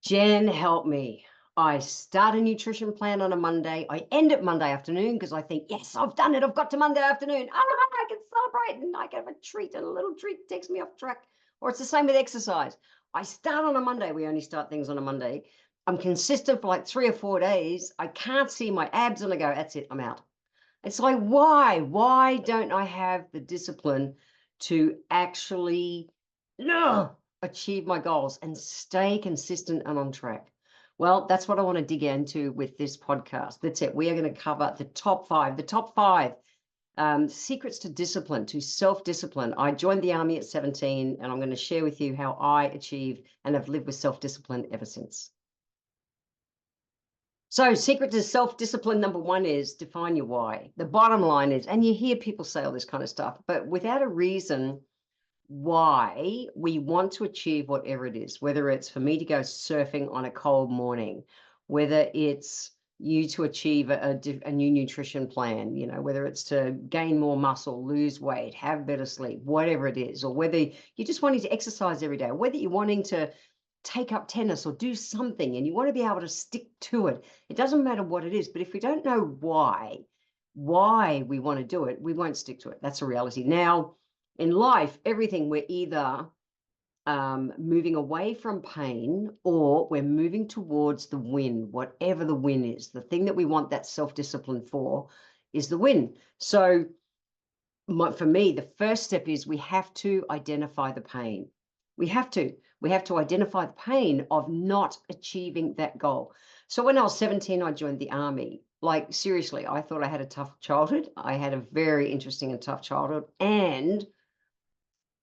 Jen, help me. I start a nutrition plan on a Monday. I end it Monday afternoon because I think, yes, I've done it. I've got to Monday afternoon. I can celebrate and I can have a treat, and a little treat takes me off track. Or it's the same with exercise. I start on a Monday. We only start things on a Monday. I'm consistent for like 3 or 4 days. I can't see my abs and I go, that's it, I'm out. It's like, why? Why don't I have the discipline to actually achieve my goals and stay consistent and on track? Well, that's what I want to dig into with this podcast. That's it. We are going to cover the top five secrets to discipline, to self-discipline. I joined the army at 17, and I'm going to share with you how I achieved and have lived with self-discipline ever since. So secret to self-discipline number 1 is define your why. The bottom line is, and you hear people say all this kind of stuff, but without a reason why we want to achieve whatever it is, whether it's for me to go surfing on a cold morning, whether it's you to achieve a new nutrition plan, whether it's to gain more muscle, lose weight, have better sleep, whatever it is, or whether you're just wanting to exercise every day, or whether you're wanting to take up tennis or do something and you want to be able to stick to it. It doesn't matter what it is, but if we don't know why we want to do it, we won't stick to it. That's a reality. Now, in life, everything, we're either moving away from pain or we're moving towards the win, whatever the win is. The thing that we want that self-discipline for is the win. So for me, the first step is we have to identify the pain. We have to identify the pain of not achieving that goal. So when I was 17, I joined the army. Like, seriously, I thought I had a tough childhood. I had a very interesting and tough childhood, and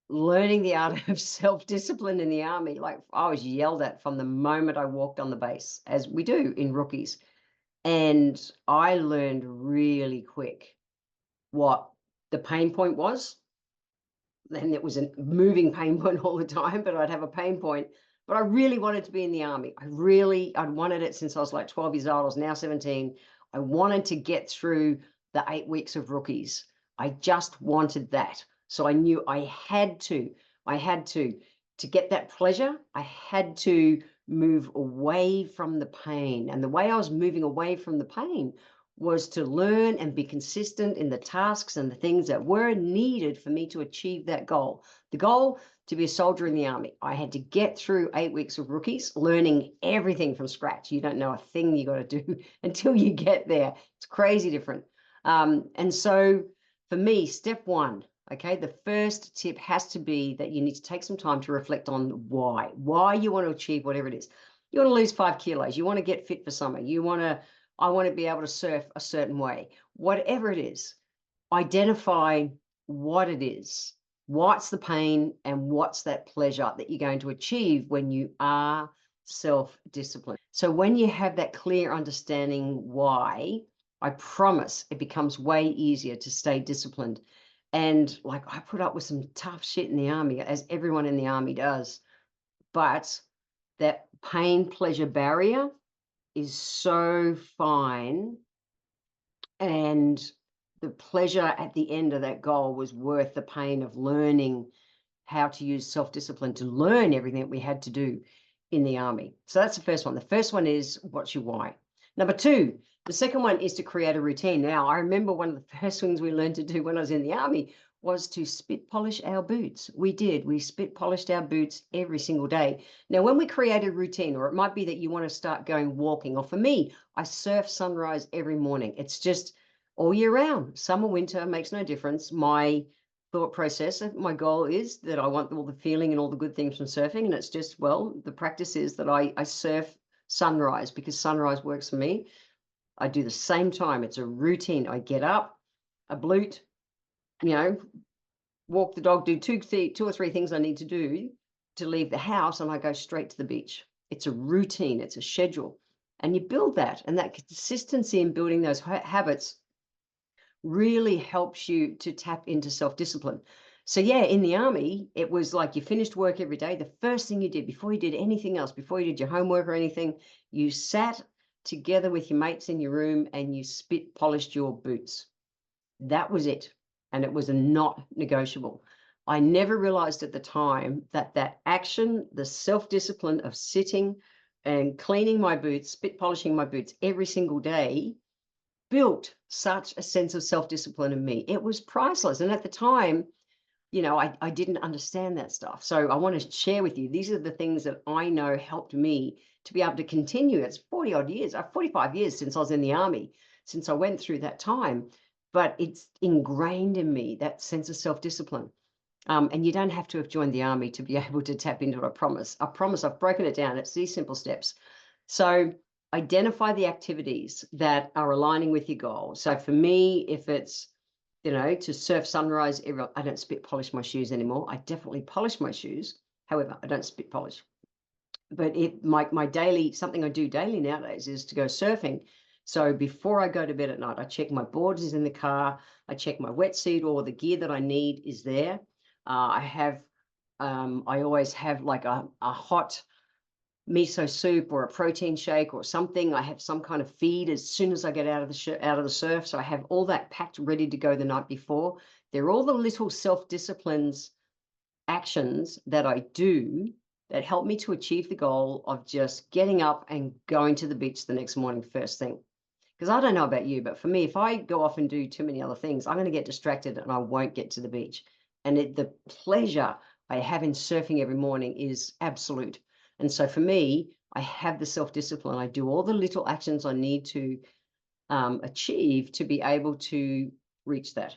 learning the art of self-discipline in the army, like I was yelled at from the moment I walked on the base, as we do in rookies. And I learned really quick what the pain point was. And it was a moving pain point all the time, but I'd have a pain point. But I really wanted to be in the army. I'd wanted it since I was like 12 years old. I was now 17. I wanted to get through the 8 weeks of rookies. I just wanted that. So I knew I had to get that pleasure. I had to move away from the pain. And the way I was moving away from the pain was to learn and be consistent in the tasks and the things that were needed for me to achieve that goal. The goal to be a soldier in the army. I had to get through 8 weeks of rookies, learning everything from scratch. You don't know a thing you got to do until you get there. It's crazy different. And so for me, step 1, okay, the first tip has to be that you need to take some time to reflect on why you want to achieve whatever it is. You want to lose 5 kilos. You want to get fit for summer. I want to be able to surf a certain way. Whatever it is, identify what it is. What's the pain and what's that pleasure that you're going to achieve when you are self-disciplined? So when you have that clear understanding why, I promise it becomes way easier to stay disciplined. And like, I put up with some tough shit in the army, as everyone in the army does. But that pain pleasure barrier is so fine, and the pleasure at the end of that goal was worth the pain of learning how to use self-discipline to learn everything that we had to do in the army. So that's the first one. The first one is, what's your why? Number 2, the second one is to create a routine. Now, I remember one of the first things we learned to do when I was in the army was to spit polish our boots. We spit polished our boots every single day. Now, when we create a routine, or it might be that you want to start going walking, or for me, I surf sunrise every morning. It's just all year round. Summer, winter, makes no difference. My thought process, my goal is that I want all the feeling and all the good things from surfing. And it's just, well, the practice is that I surf sunrise because sunrise works for me. I do the same time. It's a routine. I get up, I blute, walk the dog, do 2 or 3 things I need to do to leave the house, and I go straight to the beach. It's a routine. It's a schedule. And you build that, and that consistency in building those habits really helps you to tap into self-discipline. So yeah, in the army, it was like you finished work every day. The first thing you did before you did anything else, before you did your homework or anything, you sat together with your mates in your room and you spit polished your boots. That was it. And it was not negotiable. I never realized at the time that that action, the self-discipline of sitting, and cleaning my boots, spit polishing my boots every single day built such a sense of self-discipline in me. It was priceless. And at the time, I didn't understand that stuff. So I want to share with you, these are the things that I know helped me to be able to continue. It's 40 odd years, 45 years since I was in the army, since I went through that time, but it's ingrained in me, that sense of self-discipline. And you don't have to have joined the army to be able to tap into it. I promise. I've broken it down. It's these simple steps. So identify the activities that are aligning with your goal. So for me, if it's, to surf sunrise, I don't spit polish my shoes anymore. I definitely polish my shoes. However, I don't spit polish. But my daily, something I do daily nowadays is to go surfing. So before I go to bed at night, I check my board is in the car. I check my wetsuit, or the gear that I need is there. I always have like a hot miso soup or a protein shake or something. I have some kind of feed as soon as I get out of the surf. So I have all that packed ready to go the night before. They're all the little self-disciplines actions that I do that help me to achieve the goal of just getting up and going to the beach the next morning first thing. Because I don't know about you, but for me, if I go off and do too many other things, I'm going to get distracted and I won't get to the beach. And the pleasure I have in surfing every morning is absolute. And so for me, I have the self-discipline. I do all the little actions I need to achieve to be able to reach that.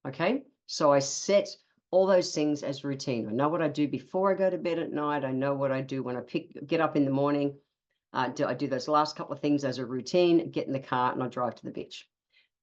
Okay. So I set all those things as routine. I know what I do before I go to bed at night. I know what I do when I get up in the morning. I do those last couple of things as a routine, get in the car and I drive to the beach.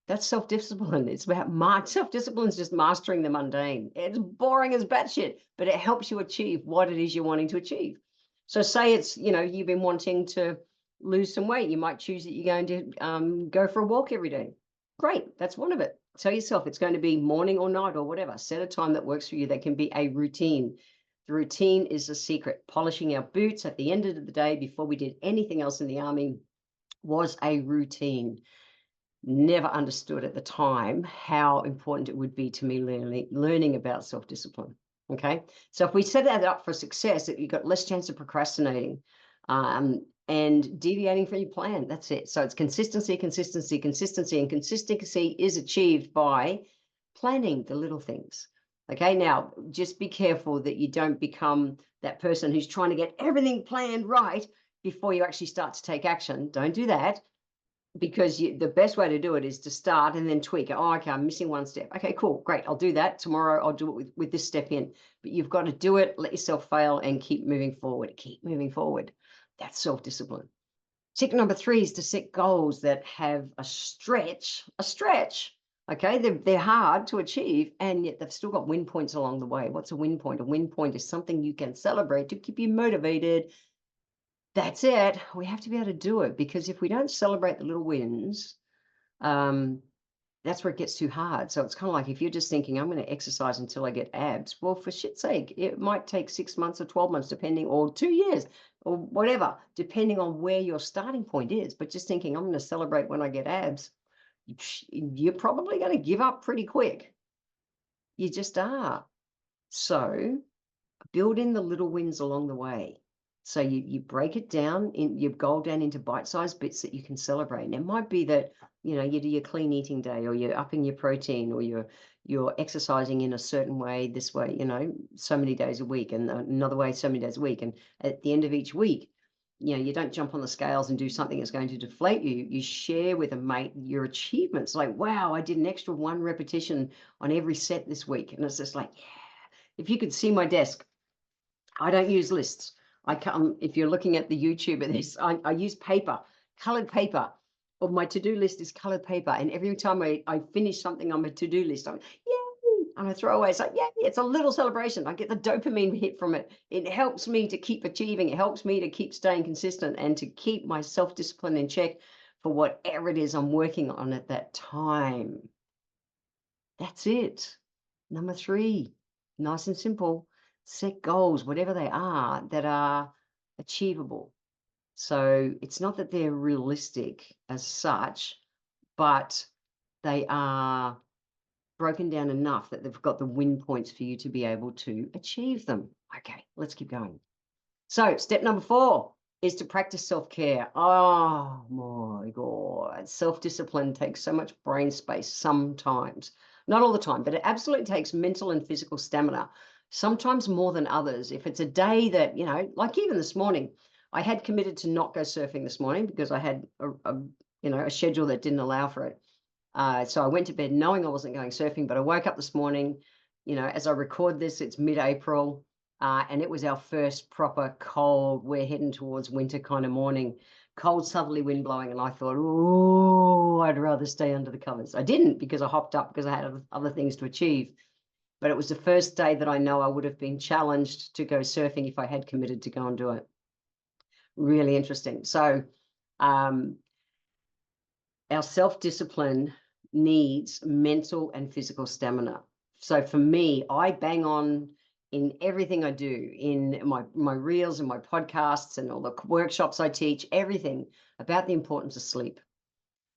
That's self-discipline. It's about self-discipline is just mastering the mundane. It's boring as batshit, but it helps you achieve what it is you're wanting to achieve. So say it's, you've been wanting to lose some weight. You might choose that you're going to go for a walk every day. Great. That's one of it. Tell yourself it's going to be morning or night or whatever. Set a time that works for you. That can be a routine. The routine is the secret. Polishing our boots at the end of the day before we did anything else in the army was a routine. Never understood at the time how important it would be to me learning about self-discipline. Okay, so if we set that up for success, you've got less chance of procrastinating and deviating from your plan. That's it. So it's consistency, consistency, consistency, and consistency is achieved by planning the little things. Okay, now just be careful that you don't become that person who's trying to get everything planned right before you actually start to take action. Don't do that. Because the best way to do it is to start and then tweak it. Oh, okay, I'm missing one step. Okay, cool, great. I'll do that. Tomorrow I'll do it with this step in. But you've got to do it, let yourself fail, and keep moving forward. Keep moving forward. That's self-discipline. Tip number 3 is to set goals that have a stretch. Okay, they're hard to achieve, and yet they've still got win points along the way. What's a win point? A win point is something you can celebrate to keep you motivated. That's it. We have to be able to do it, because if we don't celebrate the little wins, that's where it gets too hard. So it's kind of like if you're just thinking, I'm going to exercise until I get abs. Well, for shit's sake, it might take 6 months or 12 months, depending, or 2 years or whatever, depending on where your starting point is. But just thinking, I'm going to celebrate when I get abs, you're probably going to give up pretty quick. You just are. So build in the little wins along the way. So you break it down, your goal down into bite-sized bits that you can celebrate. And it might be that, you do your clean eating day, or you're upping your protein, or you're exercising in a certain way, this way, so many days a week, and another way, so many days a week. And at the end of each week, you don't jump on the scales and do something that's going to deflate you. You share with a mate your achievements. Like, wow, I did an extra 1 repetition on every set this week. And it's just like, yeah, if you could see my desk, I don't use lists. If you're looking at the YouTube of this, I use paper, colored paper. Or my to-do list is colored paper. And every time I finish something on my to-do list, I'm, yay, and I throw away. It's like, yay, it's a little celebration. I get the dopamine hit from it. It helps me to keep achieving. It helps me to keep staying consistent and to keep my self-discipline in check for whatever it is I'm working on at that time. That's it. Number 3, nice and simple. Set goals, whatever they are, that are achievable. So it's not that they're realistic as such, but they are broken down enough that they've got the win points for you to be able to achieve them. Okay, let's keep going. So step number 4, is to practice self-care. Oh my God. Self-discipline takes so much brain space sometimes. Not all the time, but it absolutely takes mental and physical stamina, sometimes more than others. If it's a day that, you know, like even this morning, I had committed to not go surfing this morning because I had a schedule that didn't allow for it. So I went to bed knowing I wasn't going surfing, but I woke up this morning, you know, as I record this, it's mid-April. And it was our first proper cold, we're heading towards winter kind of morning, cold southerly wind blowing. And I thought, oh, I'd rather stay under the covers. I didn't, because I hopped up because I had other things to achieve. But it was the first day that I know I would have been challenged to go surfing if I had committed to go and do it. Really interesting. So our self-discipline needs mental and physical stamina. So for me, I bang on in everything I do, in my reels and my podcasts and all the workshops I teach, everything about the importance of sleep.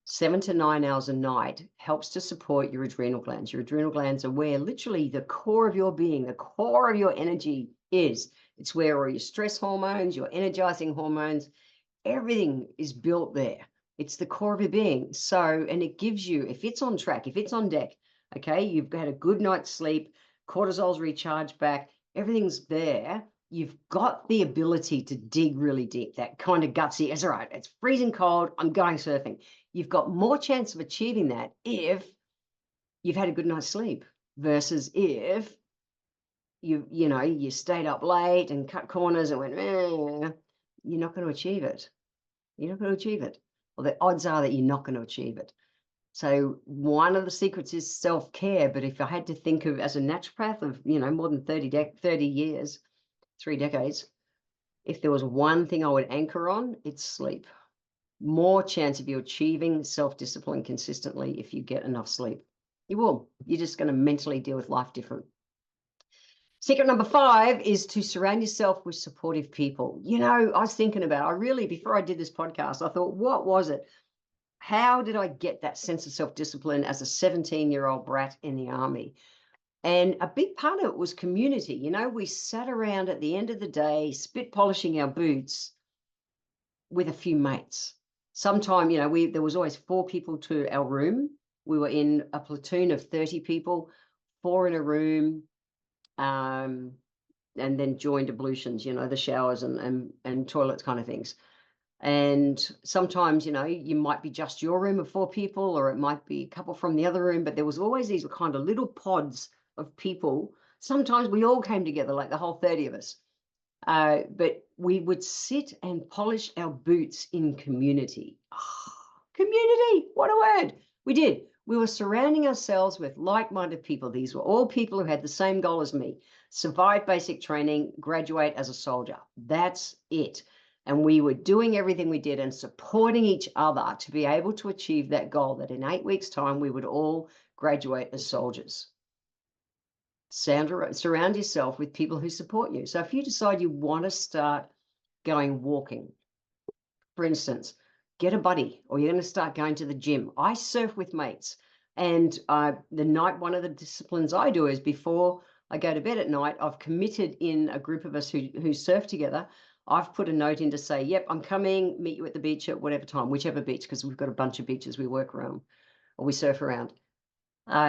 7 to 9 hours a night helps to support your adrenal glands. Your adrenal glands are where literally the core of your being, the core of your energy is. It's where all your stress hormones, your energizing hormones, everything is built there. It's the core of your being. So, and it gives you, if it's on track, if it's on deck, okay, you've had a good night's sleep, cortisol's recharged back, everything's there, you've got the ability to dig really deep, that kind of gutsy, it's all right, it's freezing cold, I'm going surfing. You've got more chance of achieving that if you've had a good night's sleep versus if you stayed up late and cut corners and went, you're not going to achieve it. You're not going to achieve it. Well, the odds are that you're not going to achieve it. So one of the secrets is self-care. But if I had to think of, as a naturopath of, more than 30 years, 3 decades, if there was one thing I would anchor on, it's sleep. More chance of you achieving self-discipline consistently if you get enough sleep. You will. You're just going to mentally deal with life different. Secret number 5 is to surround yourself with supportive people. I was thinking about, before I did this podcast, I thought, what was it? How did I get that sense of self-discipline as a 17-year-old brat in the army? And a big part of it was community. We sat around at the end of the day, spit polishing our boots with a few mates. Sometime, there was always 4 people to our room. We were in a platoon of 30 people, 4 in a room, and then joined ablutions, the showers and toilets kind of things. And sometimes, you might be just your room of 4 people, or it might be a couple from the other room, but there was always these kind of little pods of people. Sometimes we all came together, like the whole 30 of us. But we would sit and polish our boots in community. Oh, community, what a word. We did. We were surrounding ourselves with like-minded people. These were all people who had the same goal as me: survive basic training, graduate as a soldier. That's it. And we were doing everything we did and supporting each other to be able to achieve that goal, that in 8 weeks' time, we would all graduate as soldiers. Surround yourself with people who support you. So if you decide you want to start going walking, for instance, get a buddy, or you're going to start going to the gym. I surf with mates. And one of the disciplines I do is, before I go to bed at night, I've committed in a group of us who surf together. I've put a note in to say, yep, I'm coming, meet you at the beach at whatever time, whichever beach, because we've got a bunch of beaches we work around or we surf around.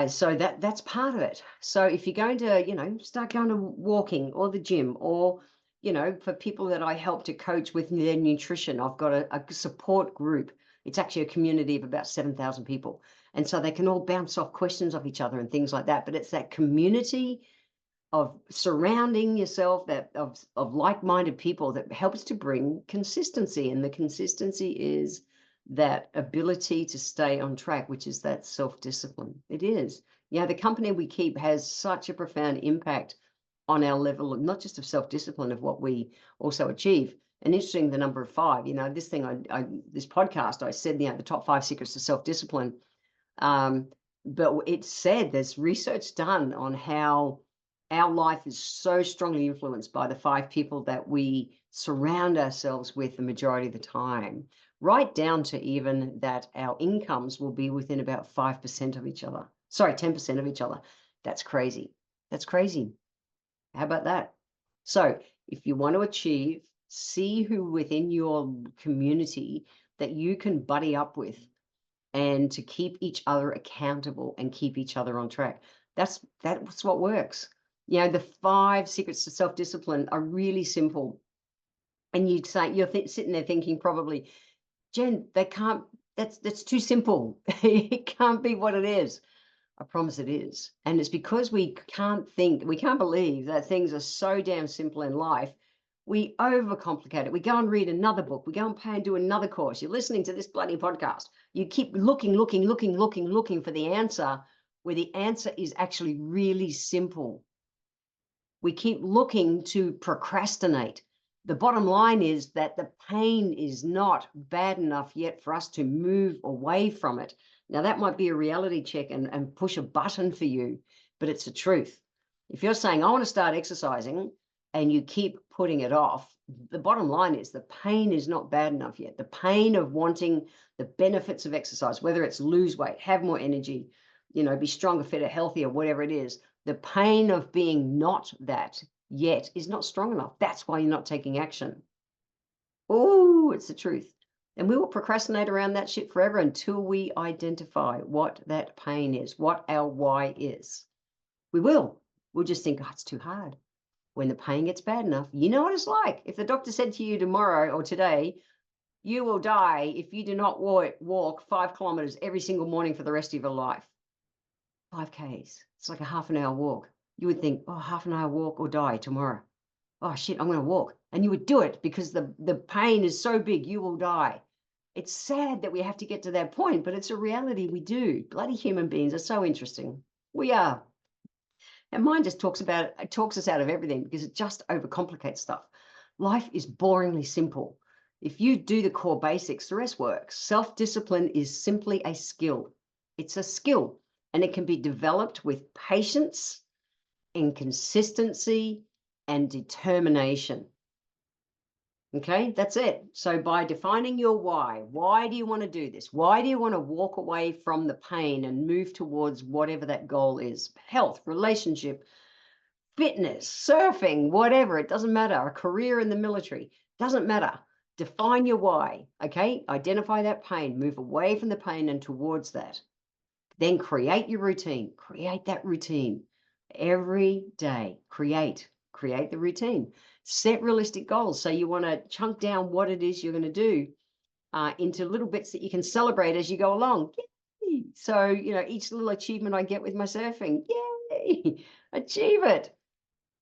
So that's part of it. So if you're going to, start going to walking or the gym, or, for people that I help to coach with their nutrition, I've got a support group. It's actually a community of about 7,000 people. And so they can all bounce off questions of each other and things like that. But it's that community of surrounding yourself of like-minded people that helps to bring consistency. And the consistency is that ability to stay on track, which is that self-discipline. It is. The company we keep has such a profound impact on our level of not just of self-discipline, of what we also achieve. And interesting, the number of 5, this thing, this podcast, I said, the top 5 secrets to self-discipline. But it said there's research done on how our life is so strongly influenced by the 5 people that we surround ourselves with the majority of the time, right down to even that our incomes will be within about 5% of each other. Sorry, 10% of each other. That's crazy. That's crazy. How about that? So if you want to achieve See who within your community that you can buddy up with, and to keep each other accountable and keep each other on track. That's what works. You know, the 5 secrets to self-discipline are really simple. And you'd say, you're sitting there thinking probably, Jen, they can't, that's too simple. It can't be what it is. I promise it is. And it's because we can't believe that things are so damn simple in life. We overcomplicate it. We go and read another book. We go and pay and do another course. You're listening to this bloody podcast. You keep looking for the answer, where the answer is actually really simple. We keep looking to procrastinate. The bottom line is that the pain is not bad enough yet for us to move away from it. Now, that might be a reality check and push a button for you, but it's the truth. If you're saying, I want to start exercising, and you keep putting it off, the bottom line is the pain is not bad enough yet. The pain of wanting the benefits of exercise, whether it's lose weight, have more energy, you know, be stronger, fitter, healthier, whatever it is, the pain of being not that yet is not strong enough. That's why you're not taking action. Oh, it's the truth. And we will procrastinate around that shit forever until we identify what that pain is, what our why is. We will. We'll just think, oh, it's too hard. When the pain gets bad enough, you know what it's like. If the doctor said to you tomorrow or today, you will die if you do not walk 5 kilometers every single morning for the rest of your life. 5Ks. It's like a half an hour walk. You would think, oh, half an hour walk or die tomorrow. Oh, shit, I'm going to walk. And you would do it because the pain is so big, you will die. It's sad that we have to get to that point, but it's a reality we do. Bloody human beings are so interesting. We are. And mind just talks us out of everything because it just overcomplicates stuff. Life is boringly simple. If you do the core basics, the rest works. Self-discipline is simply a skill. It's a skill, and it can be developed with patience and consistency and determination. Okay, that's it. So by defining your why do you want to do this? Why do you want to walk away from the pain and move towards whatever that goal is? Health, relationship, fitness, surfing, whatever. It doesn't matter. A career in the military, doesn't matter. Define your why, okay? Identify that pain, move away from the pain and towards that. Then create your routine. Create that routine every day. Create the routine. Set realistic goals. So you want to chunk down what it is you're going to do into little bits that you can celebrate as you go along. Yay! So, you know, each little achievement I get with my surfing, yay, achieve it,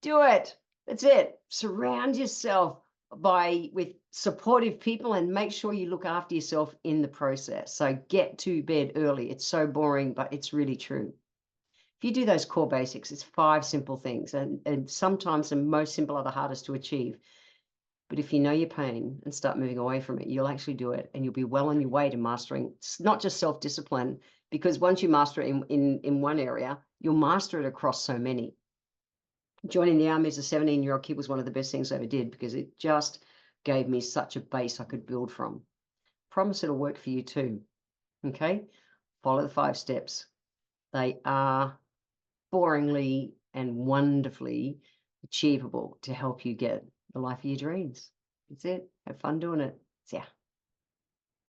do it. That's it. Surround yourself with supportive people and make sure you look after yourself in the process. So get to bed early. It's so boring, but it's really true. If you do those core basics, it's 5 simple things, and sometimes the most simple are the hardest to achieve. But if you know your pain and start moving away from it, you'll actually do it, and you'll be well on your way to mastering not just self-discipline, because once you master it in one area, you'll master it across so many. Joining the army as a 17-year-old kid was one of the best things I ever did because it just gave me such a base I could build from. Promise it'll work for you too. Okay? Follow the 5 steps. They are boringly and wonderfully achievable to help you get the life of your dreams. That's it. Have fun doing it. See ya.